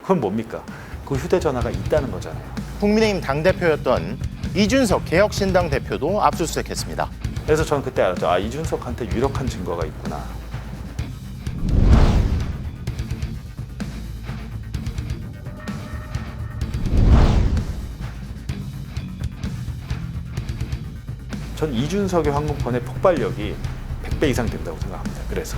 그건 뭡니까? 그 휴대전화가 있다는 거잖아요. 국민의힘 당대표였던 이준석 개혁신당 대표도 압수수색했습니다. 그래서 저는 그때 알았죠. 아, 이준석한테 유력한 증거가 있구나. 전 이준석의 황금폰의 폭발력이 100배 이상 된다고 생각합니다. 그래서.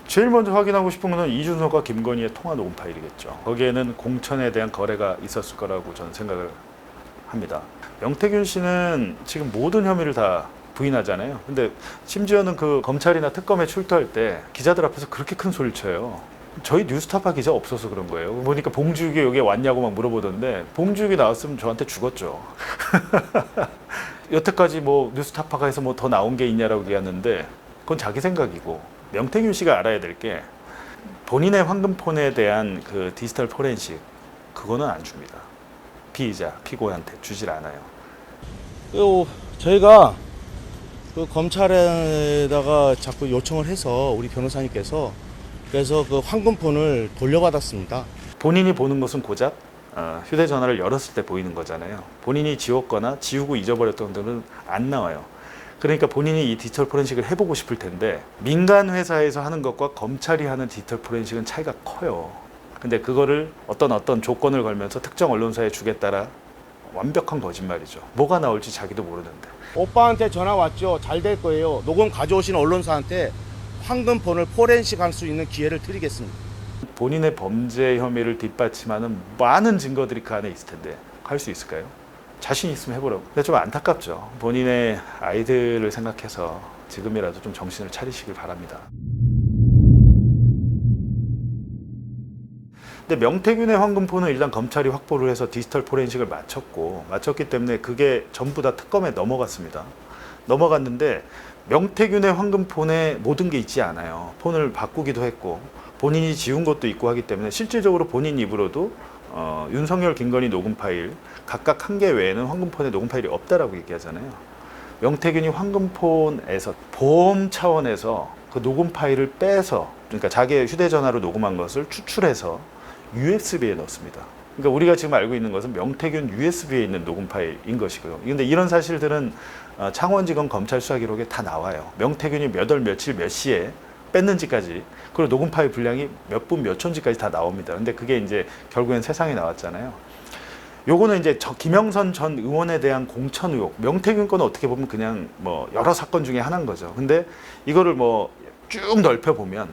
제일 먼저 확인하고 싶은 것은 이준석과 김건희의 통화 녹음 파일이겠죠. 거기에는 공천에 대한 거래가 있었을 거라고 저는 생각을 합니다. 명태균 씨는 지금 모든 혐의를 다 부인하잖아요. 근데 심지어는 그 검찰이나 특검에 출두할 때 기자들 앞에서 그렇게 큰 소리를 쳐요. 저희 뉴스타파 기자 없어서 그런 거예요. 보니까 봉주욱이 여기 왔냐고 막 물어보던데 봉주욱이 나왔으면 저한테 죽었죠. 여태까지 뭐 뉴스타파가 해서 뭐 더 나온 게 있냐라고 얘기하는데 그건 자기 생각이고, 명태균 씨가 알아야 될 게 본인의 황금폰에 대한 그 디지털 포렌식 그거는 안 줍니다. 피의자, 피고한테 주질 않아요. 저희가 그 검찰에다가 자꾸 요청을 해서 우리 변호사님께서 그래서 그 황금폰을 돌려받았습니다. 본인이 보는 것은 고작 휴대전화를 열었을 때 보이는 거잖아요. 본인이 지웠거나 지우고 잊어버렸던 것들은 안 나와요. 그러니까 본인이 이 디지털 포렌식을 해보고 싶을 텐데 민간 회사에서 하는 것과 검찰이 하는 디지털 포렌식은 차이가 커요. 근데 그거를 어떤 조건을 걸면서 특정 언론사에 주겠다라 완벽한 거짓말이죠. 뭐가 나올지 자기도 모르는데. 오빠한테 전화 왔죠. 잘 될 거예요. 녹음 가져오신 언론사한테 황금폰을 포렌식 할 수 있는 기회를 드리겠습니다. 본인의 범죄 혐의를 뒷받침하는 많은 증거들이 그 안에 있을 텐데 할 수 있을까요? 자신 있으면 해보라고. 근데 좀 안타깝죠. 본인의 아이들을 생각해서 지금이라도 좀 정신을 차리시길 바랍니다. 근데 명태균의 황금폰은 일단 검찰이 확보를 해서 디지털 포렌식을 마쳤기 때문에 그게 전부 다 특검에 넘어갔습니다. 넘어갔는데 명태균의 황금폰에 모든 게 있지 않아요. 폰을 바꾸기도 했고 본인이 지운 것도 있고 하기 때문에 실질적으로 본인 입으로도 윤석열, 김건희 녹음 파일 각각 한 개 외에는 황금폰에 녹음 파일이 없다라고 얘기하잖아요. 명태균이 황금폰에서 보험 차원에서 그 녹음 파일을 빼서, 그러니까 자기의 휴대전화로 녹음한 것을 추출해서 USB에 넣습니다. 그러니까 우리가 지금 알고 있는 것은 명태균 USB에 있는 녹음 파일인 것이고요. 그런데 이런 사실들은 창원지검 검찰 수사 기록에 다 나와요. 명태균이 몇 월 며칠 몇 시에 뺐는지까지, 그리고 녹음 파일 분량이 몇 분 몇 초인지까지 다 나옵니다. 근데 그게 이제 결국엔 세상에 나왔잖아요. 요거는 이제 김영선 전 의원에 대한 공천 의혹, 명태균 건은 어떻게 보면 그냥 뭐 여러 사건 중에 하나인 거죠. 근데 이거를 뭐 쭉 넓혀보면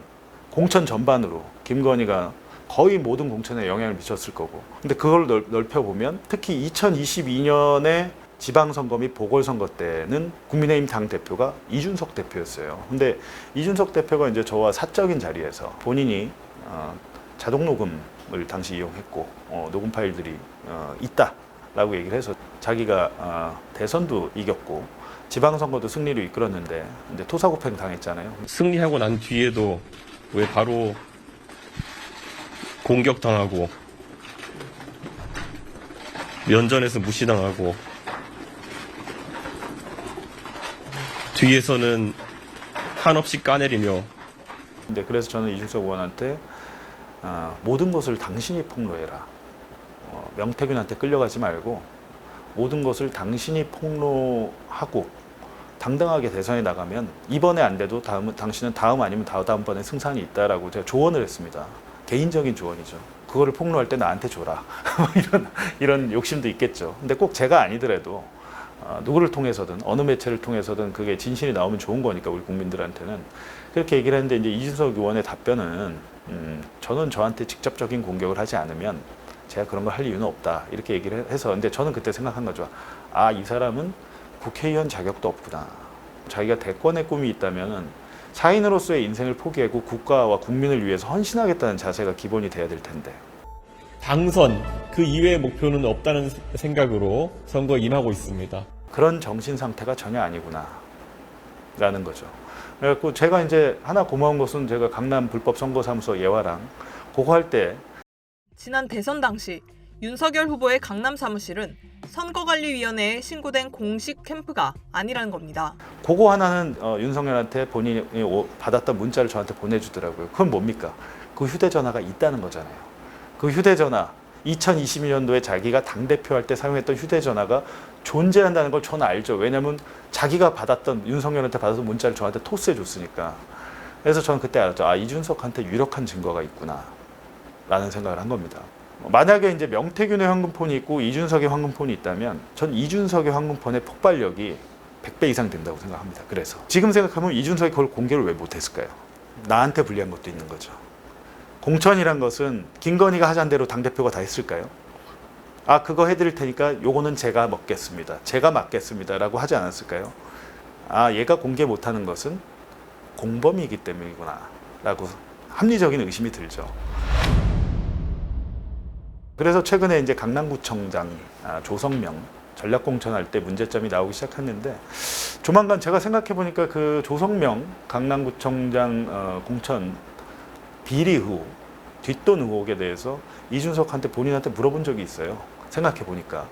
공천 전반으로 김건희가 거의 모든 공천에 영향을 미쳤을 거고, 근데 그걸 넓혀보면 특히 2022년에 지방선거 및 보궐선거 때는 국민의힘 당대표가 이준석 대표였어요. 근데 이준석 대표가 이제 저와 사적인 자리에서 본인이 자동 녹음을 당시 이용했고 녹음 파일들이 있다라고 얘기를 해서 자기가 대선도 이겼고 지방선거도 승리로 이끌었는데 이제 토사구팽 당했잖아요. 승리하고 난 뒤에도 왜 바로 공격당하고 면전에서 무시당하고 뒤에서는 한없이 까내리며. 근데 그래서 저는 이준석 의원한테 모든 것을 당신이 폭로해라. 명태균한테 끌려가지 말고 모든 것을 당신이 폭로하고 당당하게 대선에 나가면 이번에 안 돼도 당신은 다음 아니면 다음번에 승산이 있다라고 제가 조언을 했습니다. 개인적인 조언이죠. 그거를 폭로할 때 나한테 줘라. 이런 욕심도 있겠죠. 근데 꼭 제가 아니더라도 누구를 통해서든 어느 매체를 통해서든 그게 진실이 나오면 좋은 거니까 우리 국민들한테는 그렇게 얘기를 했는데, 이제 이준석 의원의 답변은 저는 저한테 직접적인 공격을 하지 않으면 제가 그런 걸 할 이유는 없다 이렇게 얘기를 해서, 근데 저는 그때 생각한 거죠. 아, 이 사람은 국회의원 자격도 없구나. 자기가 대권의 꿈이 있다면은 사인으로서의 인생을 포기하고 국가와 국민을 위해서 헌신하겠다는 자세가 기본이 돼야 될 텐데. 당선 그 이외의 목표는 없다는 생각으로 선거에 임하고 있습니다. 그런 정신 상태가 전혀 아니구나 라는 거죠. 그래갖고 제가 이제 하나 고마운 것은 제가 강남 불법 선거사무소 예화랑 그거 할 때 지난 대선 당시 윤석열 후보의 강남 사무실은 선거관리위원회에 신고된 공식 캠프가 아니라는 겁니다. 그거 하나는 윤석열한테 본인이 받았던 문자를 저한테 보내주더라고요. 그건 뭡니까? 그 휴대전화가 있다는 거잖아요. 그 휴대전화 2022년도에 자기가 당대표 할 때 사용했던 휴대전화가 존재한다는 걸 저는 알죠. 왜냐하면 자기가 받았던 윤석열한테 받았던 문자를 저한테 토스해 줬으니까. 그래서 저는 그때 알았죠. 아, 이준석한테 유력한 증거가 있구나 라는 생각을 한 겁니다. 만약에 이제 명태균의 황금폰이 있고 이준석의 황금폰이 있다면 전 이준석의 황금폰의 폭발력이 100배 이상 된다고 생각합니다. 그래서 지금 생각하면 이준석이 그걸 공개를 왜 못했을까요? 나한테 불리한 것도 있는 거죠. 공천이란 것은 김건희가 하자는 대로 당대표가 다 했을까요? 아, 그거 해드릴 테니까 요거는 제가 먹겠습니다. 제가 맡겠습니다 라고 하지 않았을까요? 아, 얘가 공개 못하는 것은 공범이기 때문이구나 라고 합리적인 의심이 들죠. 그래서 최근에 이제 강남구청장 조성명 전략공천할 때 문제점이 나오기 시작했는데 조만간 제가 생각해 보니까 그 조성명 강남구청장 공천 비리 의혹, 뒷돈 의혹에 대해서 이준석한테 본인한테 물어본 적이 있어요. 생각해 보니까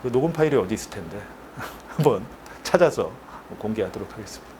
그 녹음 파일이 어디 있을 텐데 한번 찾아서 공개하도록 하겠습니다.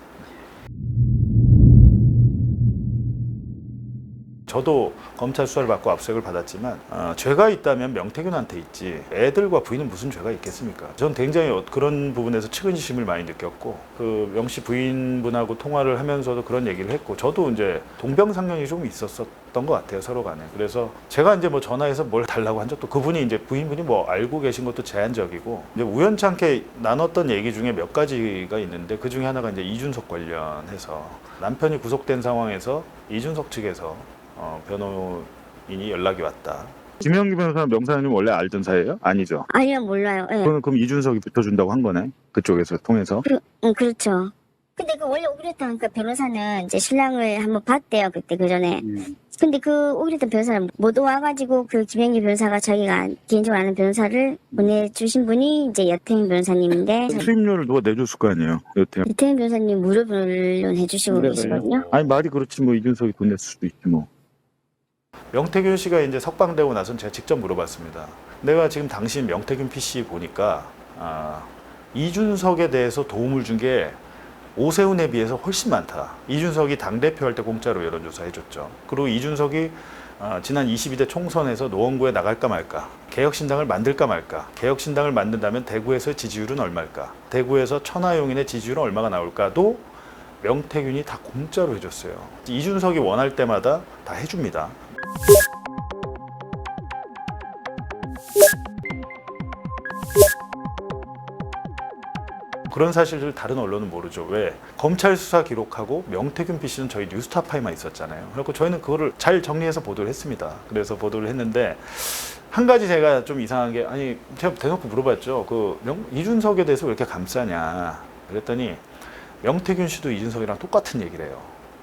저도 검찰 수사를 받고 압수수색을 받았지만 죄가 있다면 명태균한테 있지 애들과 부인은 무슨 죄가 있겠습니까? 저는 굉장히 그런 부분에서 측은지심을 많이 느꼈고 그 명씨 부인분하고 통화를 하면서도 그런 얘기를 했고 저도 이제 동병상련이 좀 있었던 것 같아요, 서로 간에. 그래서 제가 이제 뭐 전화해서 뭘 달라고 한 적도 그분이 이제 부인분이 뭐 알고 계신 것도 제한적이고 이제 우연찮게 나눴던 얘기 중에 몇 가지가 있는데 그 중에 하나가 이제 이준석 관련해서 남편이 구속된 상황에서 이준석 측에서 변호인이 연락이 왔다. 김영기 변호사는 명사님 원래 알던 사이예요? 아니죠. 아니요, 몰라요. 예. 그럼 이준석이 붙어준다고 한 거네. 그쪽에서 통해서. 그렇죠. 근데 그 원래 오기랬던 그 변호사는 이제 신랑을 한번 봤대요, 그때 그 전에. 근데 그 오기랬던 변호사는 못 와가지고 그 김영기 변호사가 자기가 개인적으로 아는 변호사를 보내주신 분이 이제 여태행 변호사님인데 수임료를 누가 내줬을 거 아니에요. 여태. 여태행 변호사님 무료 변론 해주시고 계시거든요. 아니 말이 그렇지 뭐 이준석이 돈 냈을 수도 있지 뭐. 명태균 씨가 이제 석방되고 나서는 제가 직접 물어봤습니다. 내가 지금 당신 명태균 PC 보니까 이준석에 대해서 도움을 준 게 오세훈에 비해서 훨씬 많다. 이준석이 당대표 할 때 공짜로 여론조사 해줬죠. 그리고 이준석이 지난 22대 총선에서 노원구에 나갈까 말까, 개혁신당을 만들까 말까, 개혁신당을 만든다면 대구에서 지지율은 얼마일까, 대구에서 천하용인의 지지율은 얼마가 나올까도 명태균이 다 공짜로 해줬어요. 이준석이 원할 때마다 다 해줍니다. 그런 사실을 다른 언론은 모르죠. 왜? 검찰 수사 기록하고 명태균 PC는 저희 뉴스타파에만 있었잖아요. 그래서 저희는 그거를 잘 정리해서 보도를 했습니다. 그래서 보도를 했는데 한 가지 제가 좀 이상한 게 아니 제가 대놓고 물어봤죠. 이준석에 대해서 왜 이렇게 감싸냐. 그랬더니 명태균 씨도 이준석이랑 똑같은 얘기를 해요.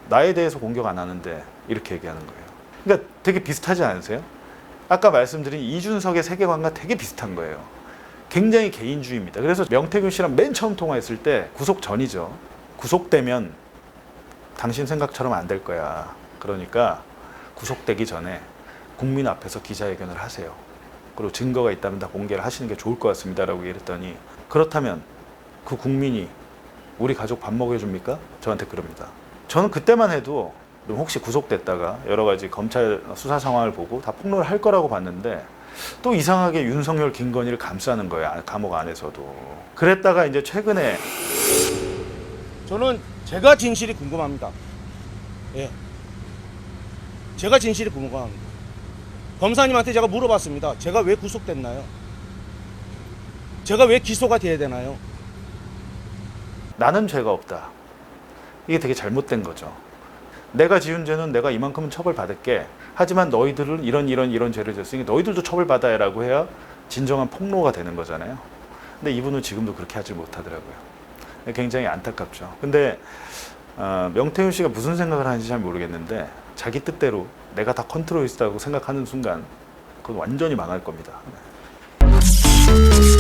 나에 대해서 공격 안 하는데 이렇게 얘기하는 거예요. 그러니까 되게 비슷하지 않으세요? 아까 말씀드린 이준석의 세계관과 되게 비슷한 거예요. 굉장히 개인주의입니다. 그래서 명태균 씨랑 맨 처음 통화했을 때 구속 전이죠. 구속되면 당신 생각처럼 안 될 거야. 그러니까 구속되기 전에 국민 앞에서 기자회견을 하세요. 그리고 증거가 있다면 다 공개를 하시는 게 좋을 것 같습니다. 라고 얘기했더니 그렇다면 그 국민이 우리 가족 밥 먹여줍니까? 저한테 그럽니다. 저는 그때만 해도 혹시 구속됐다가 여러 가지 검찰 수사 상황을 보고 다 폭로를 할 거라고 봤는데 또 이상하게 윤석열, 김건희를 감싸는 거야. 감옥 안에서도. 그랬다가 이제 최근에 저는 제가 진실이 궁금합니다. 예. 제가 진실이 궁금합니다. 검사님한테 제가 물어봤습니다. 제가 왜 구속됐나요? 제가 왜 기소가 돼야 되나요? 나는 죄가 없다. 이게 되게 잘못된 거죠. 내가 지은 죄는 내가 이만큼은 처벌받을게. 하지만 너희들은 이런 죄를 졌으니 너희들도 처벌받아야라고 해야 진정한 폭로가 되는 거잖아요. 근데 이분은 지금도 그렇게 하지 못하더라고요. 굉장히 안타깝죠. 근데 명태균 씨가 무슨 생각을 하는지 잘 모르겠는데 자기 뜻대로 내가 다 컨트롤 있다고 생각하는 순간 그건 완전히 망할 겁니다. 네.